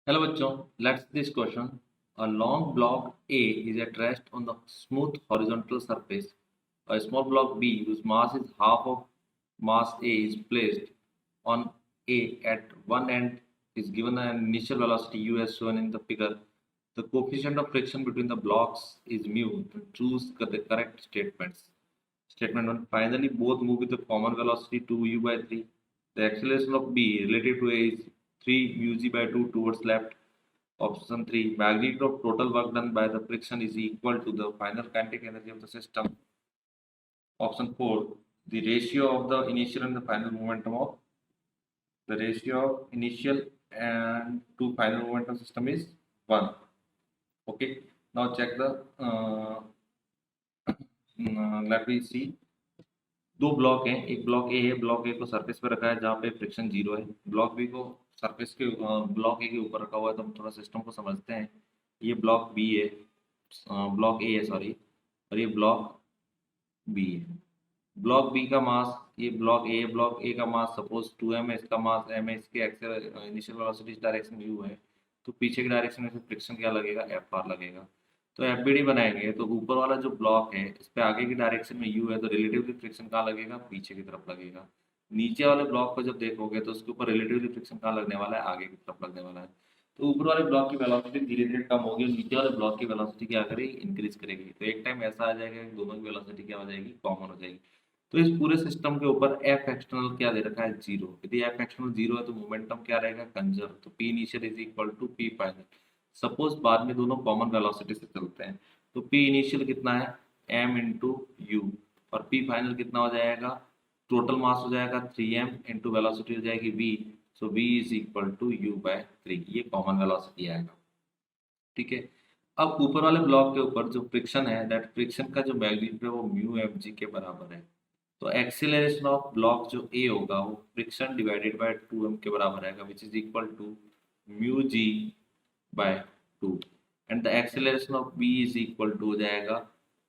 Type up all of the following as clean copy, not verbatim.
Hello bachcho, let's this question. A long block A is at rest on the smooth horizontal surface. A small block B whose mass is half of mass A is placed on A at one end is given an initial velocity u as shown in the figure. The coefficient of friction between the blocks is mu. Choose the correct statements. Statement 1. Finally, both move with a common velocity 2u by 3. The acceleration of B relative to A is 3 μg by 2 towards left. Option 3. Magnitude of total work done by the friction is equal to the final kinetic energy of the system. Option 4. The ratio of the initial and the final momentum of the ratio of initial and to final momentum system is 1. Okay. Now check the let me see. दो block हैं, एक block ए है, block ए को surface पे रखा है जहाँ पे फ्रिक्शन जीरो है, ब्लॉक बी को सरफेस के ब्लॉक ए के ऊपर रखा हुआ है। तो हम थोड़ा सिस्टम को समझते हैं। ये ब्लॉक बी है, ब्लॉक ए है सॉरी, और ये ब्लॉक बी है। ब्लॉक बी का मास, ये ब्लॉक ए का मास सपोज 2m है, इसका मास m है, इसके इनिशियल वेलोसिटी इस डायरेक्शन u है, तो पीछे की डायरेक्शन में फ्रिक्शन क्या लगेगा, एफ आर लगेगा। तो एफबीडी बनाएंगे तो ऊपर वाला जो ब्लॉक है इस पे आगे की डायरेक्शन में u है, तो रिलेटिवली फ्रिक्शन कहाँ लगेगा, पीछे की तरफ लगेगा। नीचे वाले ब्लॉक को जब देखोगे तो उसके ऊपर रिलेटिवली फ्रिक्शन कहाँ लगने वाला है, आगे की तरफ लगने वाला है। तो ऊपर वाले ब्लॉक की वेलोसिटी धीरे धीरे कम होगी और नीचे वाले ब्लॉक की वेलोसिटी क्या करेगी, इंक्रीज करेगी। तो एक टाइम ऐसा आ जाएगा कि दोनों की वेलोसिटी क्या हो जाएगी, कॉमन हो जाएगी। तो इस पूरे सिस्टम के ऊपर एफ एक्सटर्नल क्या दे रखा है, जीरो। यदि एफ एक्सटर्नल जीरो है तो मोमेंटम क्या रहेगा, कंजर्व। तो P initial is equal to P final. Suppose बाद में दोनों कॉमन वेलोसिटी से चलते हैं तो पी इनिशियल कितना है, एम इंटू यू, और पी फाइनल कितना हो जाएगा, टोटल मास हो जाएगा 3m इंटू वेलोसिटी हो जाएगी v। So v is equal to u by 3, ये कॉमन वेलोसिटी आएगा। ठीक है। अब ऊपर वाले ब्लॉक के ऊपर जो फ्रिक्शन है, दैट फ्रिक्शन का जो मैग्नीट्यूड है वो म्यू एम जी के बराबर है। तो एक्सीलरेशन ऑफ ब्लॉक जो ए होगा वो फ्रिक्शन डिवाइडेड बाय 2m के बराबर आएगा, which is equal to mu g by 2। And the acceleration of B is equal to हो जाएगा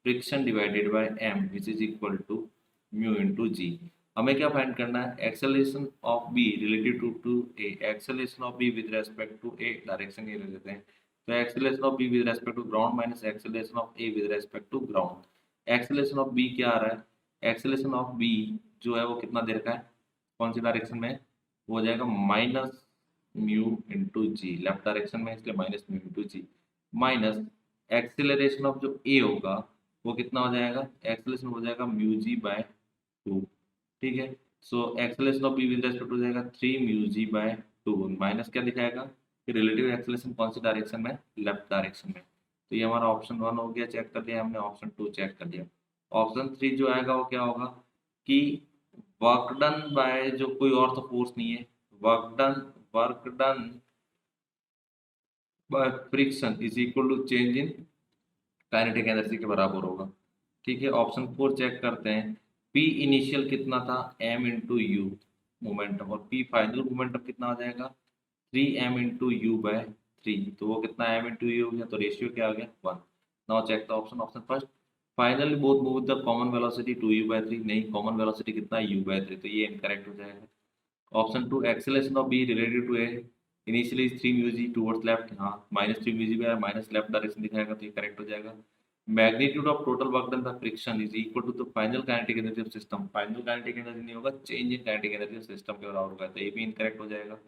friction divided by m, which is equal to mu into g. हमें क्या find करना है, acceleration of B related to A, acceleration of B with respect to A, direction ये ले लेते हैं। तो acceleration of B with respect to ground minus acceleration of A with respect to ground. Acceleration of B क्या आ रहा है, acceleration of B जो है वो कितना दे रखा है, कौन सी डायरेक्शन में, वो हो जाएगा minus mu into g, left direction में, इसलिए minus mu into g, minus acceleration of जो ए होगा वो कितना हो जाएगा, एक्सेलरेशन हो जाएगा म्यू जी बाय 2। ठीक है। So acceleration of B with respect हो जाएगा 3 म्यू जी बाय 2, माइनस क्या दिखाएगा कि रिलेटिव एक्सेलरेशन कौन सी डायरेक्शन में, लेफ्ट डायरेक्शन में। तो ये हमारा ऑप्शन 1 हो गया, चेक कर लिया हमने। ऑप्शन 2 चेक कर लिया। ऑप्शन 3 जो आएगा वो क्या होगा कि वर्क डन बाय जो कोई और तो फोर्स नहीं है, work done by friction is equal to change in kinetic energy के बराबर होगा। ठीक है। ऑप्शन 4 चेक करते हैं। पी इनिशियल कितना था, एम इंटू यू मोमेंटम, और पी फाइनल मोमेंटम कितना आ जाएगा, 3m इंटू यू बाय 3। तो वो कितना m इंटू यू हो गया, तो रेशियो क्या आ गया, 1। Now check the option. Option first, finally both move the common velocity 2u by 3। नहीं, कॉमन वेलोसिटी कितना है, u बाय 3, तो ये इनकरेक्ट हो जाएगा। Option 2, acceleration of B related to A initially is 3 mu g towards left, हाँ minus 3 mu g by minus left direction दिखाएगा, तो ये करेक्ट हो जाएगा। Magnitude of total work done by friction is equal to the final kinetic energy of system. Final kinetic energy नहीं होगा, change in kinetic energy of system के बराबर होगा, तो ये भी इनकरेक्ट हो जाएगा।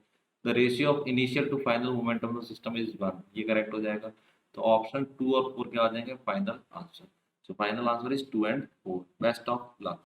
The ratio of initial to final momentum of system is 1, ये करेक्ट हो जाएगा। तो ऑप्शन 2 और 4 क्या आ जाएंगे, final answer. So final answer is 2 and 4। Best of luck.